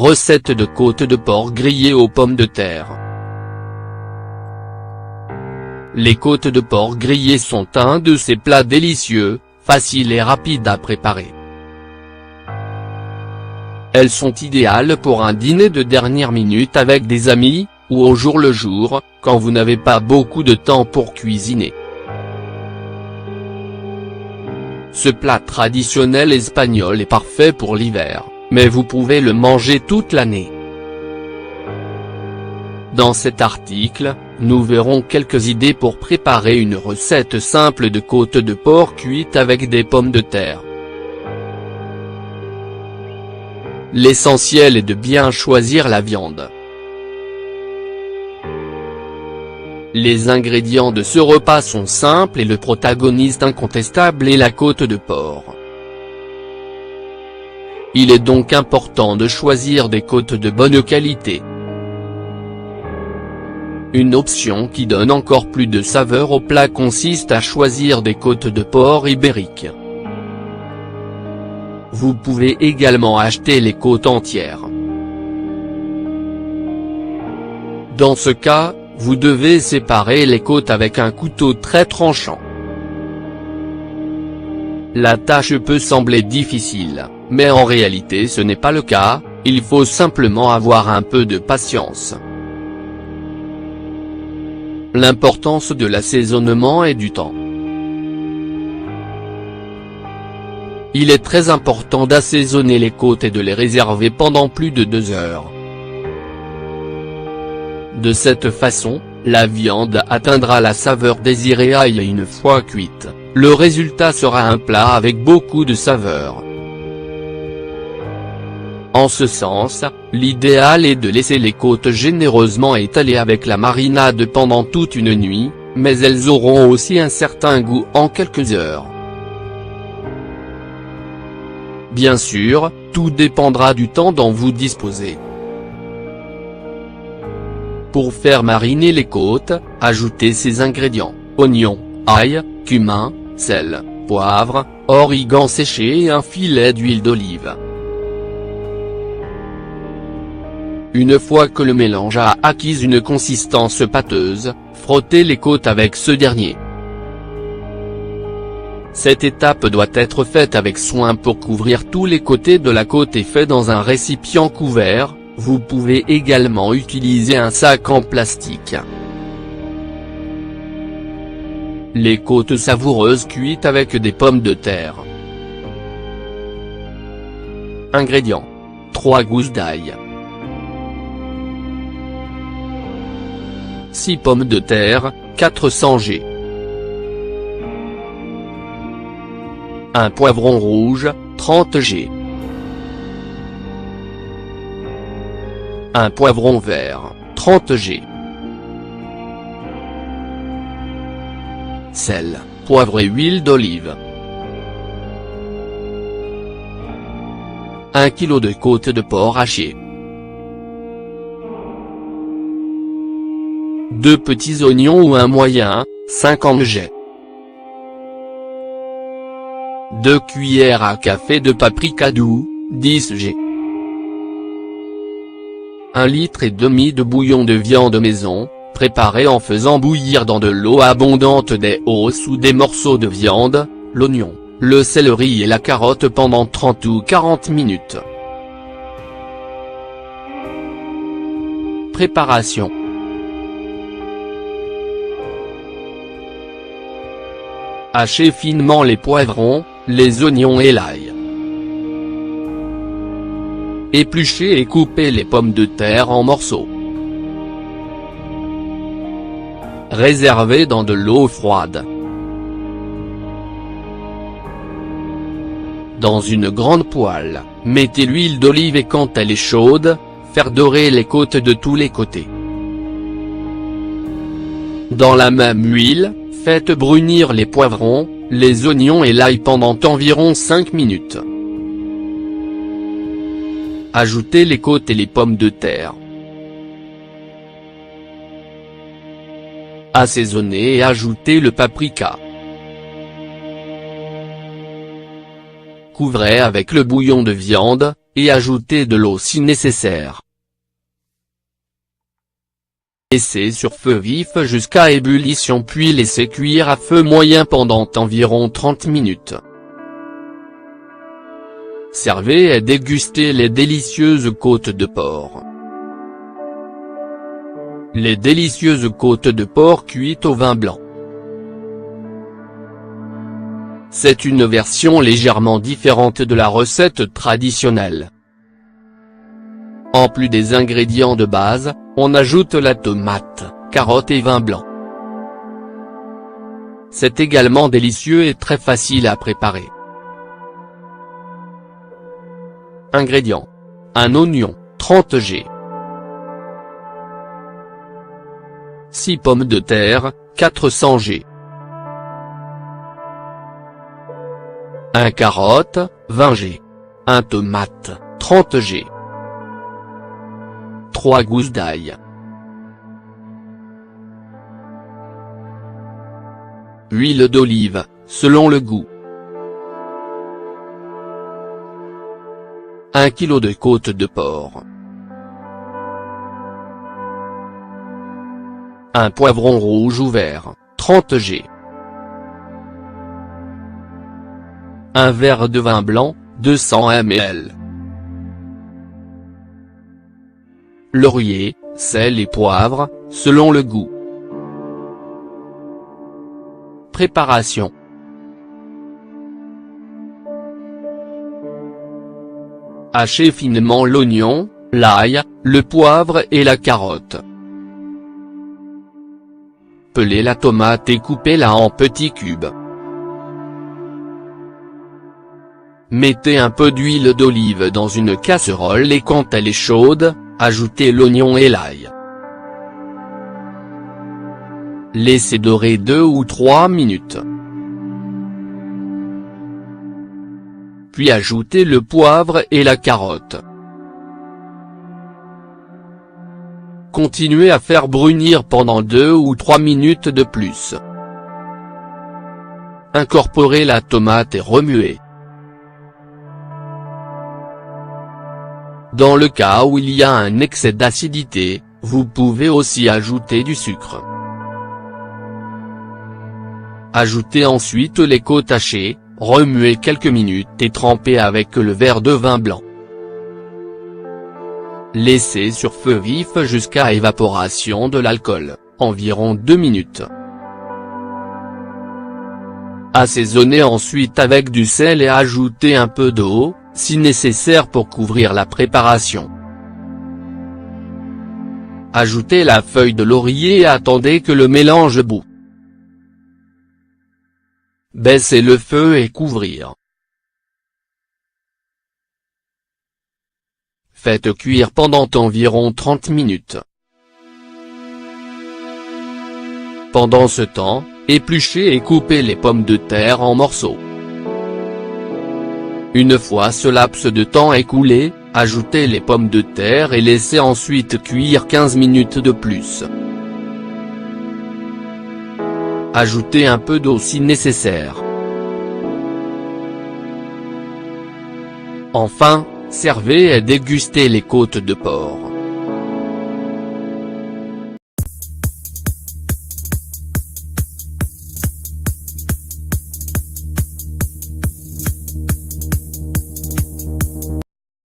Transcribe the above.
Recette de côtes de porc grillées aux pommes de terre. Les côtes de porc grillées sont un de ces plats délicieux, faciles et rapides à préparer. Elles sont idéales pour un dîner de dernière minute avec des amis, ou au jour le jour, quand vous n'avez pas beaucoup de temps pour cuisiner. Ce plat traditionnel espagnol est parfait pour l'hiver, mais vous pouvez le manger toute l'année. Dans cet article, nous verrons quelques idées pour préparer une recette simple de côtes de porc cuites avec des pommes de terre. L'essentiel est de bien choisir la viande. Les ingrédients de ce repas sont simples et le protagoniste incontestable est la côte de porc. Il est donc important de choisir des côtes de bonne qualité. Une option qui donne encore plus de saveur au plat consiste à choisir des côtes de porc ibériques. Vous pouvez également acheter les côtes entières. Dans ce cas, vous devez séparer les côtes avec un couteau très tranchant. La tâche peut sembler difficile, mais en réalité ce n'est pas le cas, il faut simplement avoir un peu de patience. L'importance de l'assaisonnement et du temps. Il est très important d'assaisonner les côtes et de les réserver pendant plus de 2 heures. De cette façon, la viande atteindra la saveur désirée et une fois cuite, le résultat sera un plat avec beaucoup de saveur. En ce sens, l'idéal est de laisser les côtes généreusement étalées avec la marinade pendant toute une nuit, mais elles auront aussi un certain goût en quelques heures. Bien sûr, tout dépendra du temps dont vous disposez. Pour faire mariner les côtes, ajoutez ces ingrédients: oignons, ail, cumin, sel, poivre, origan séché et un filet d'huile d'olive. Une fois que le mélange a acquis une consistance pâteuse, frottez les côtes avec ce dernier. Cette étape doit être faite avec soin pour couvrir tous les côtés de la côte et fait dans un récipient couvert. Vous pouvez également utiliser un sac en plastique. Les côtes savoureuses cuites avec des pommes de terre. Ingrédients: 3 gousses d'ail, 6 pommes de terre, 400 g, un poivron rouge, 30 g, un poivron vert, 30 g, sel, poivre et huile d'olive. 1 kg de côtes de porc hachées. 2 petits oignons ou un moyen, 50 g. 2 cuillères à café de paprika doux, 10 g. 1,5 litre de bouillon de viande maison, préparé en faisant bouillir dans de l'eau abondante des os ou des morceaux de viande, l'oignon, le céleri et la carotte pendant 30 ou 40 minutes. Préparation. Hachez finement les poivrons, les oignons et l'ail. Épluchez et coupez les pommes de terre en morceaux. Réservez dans de l'eau froide. Dans une grande poêle, mettez l'huile d'olive et quand elle est chaude, faire dorer les côtes de tous les côtés. Dans la même huile, faites brunir les poivrons, les oignons et l'ail pendant environ 5 minutes. Ajoutez les côtes et les pommes de terre. Assaisonnez et ajoutez le paprika. Couvrez avec le bouillon de viande, et ajoutez de l'eau si nécessaire. Laissez sur feu vif jusqu'à ébullition puis laissez cuire à feu moyen pendant environ 30 minutes. Servez et dégustez les délicieuses côtes de porc. Les délicieuses côtes de porc cuites au vin blanc. C'est une version légèrement différente de la recette traditionnelle. En plus des ingrédients de base, on ajoute la tomate, carotte et vin blanc. C'est également délicieux et très facile à préparer. Ingrédients. Un oignon, 30 g. 6 pommes de terre, 400 g. 1 carotte, 20 g. 1 tomate, 30 g. 3 gousses d'ail. Huile d'olive, selon le goût. 1 kg de côtes de porc. Un poivron rouge ou vert, 30 g. Un verre de vin blanc, 200 ml. Laurier, sel et poivre, selon le goût. Préparation. Hachez finement l'oignon, l'ail, le poivre et la carotte. Pelez la tomate et coupez-la en petits cubes. Mettez un peu d'huile d'olive dans une casserole et quand elle est chaude, ajoutez l'oignon et l'ail. Laissez dorer 2 ou 3 minutes. Puis ajoutez le poivre et la carotte. Continuez à faire brunir pendant 2 ou 3 minutes de plus. Incorporez la tomate et remuez. Dans le cas où il y a un excès d'acidité, vous pouvez aussi ajouter du sucre. Ajoutez ensuite les côtes hachées, remuez quelques minutes et trempez avec le verre de vin blanc. Laissez sur feu vif jusqu'à évaporation de l'alcool, environ 2 minutes. Assaisonnez ensuite avec du sel et ajoutez un peu d'eau, si nécessaire pour couvrir la préparation. Ajoutez la feuille de laurier et attendez que le mélange bout. Baissez le feu et couvrir. Faites cuire pendant environ 30 minutes. Pendant ce temps, épluchez et coupez les pommes de terre en morceaux. Une fois ce laps de temps écoulé, ajoutez les pommes de terre et laissez ensuite cuire 15 minutes de plus. Ajoutez un peu d'eau si nécessaire. Enfin, servez et dégustez les côtes de porc.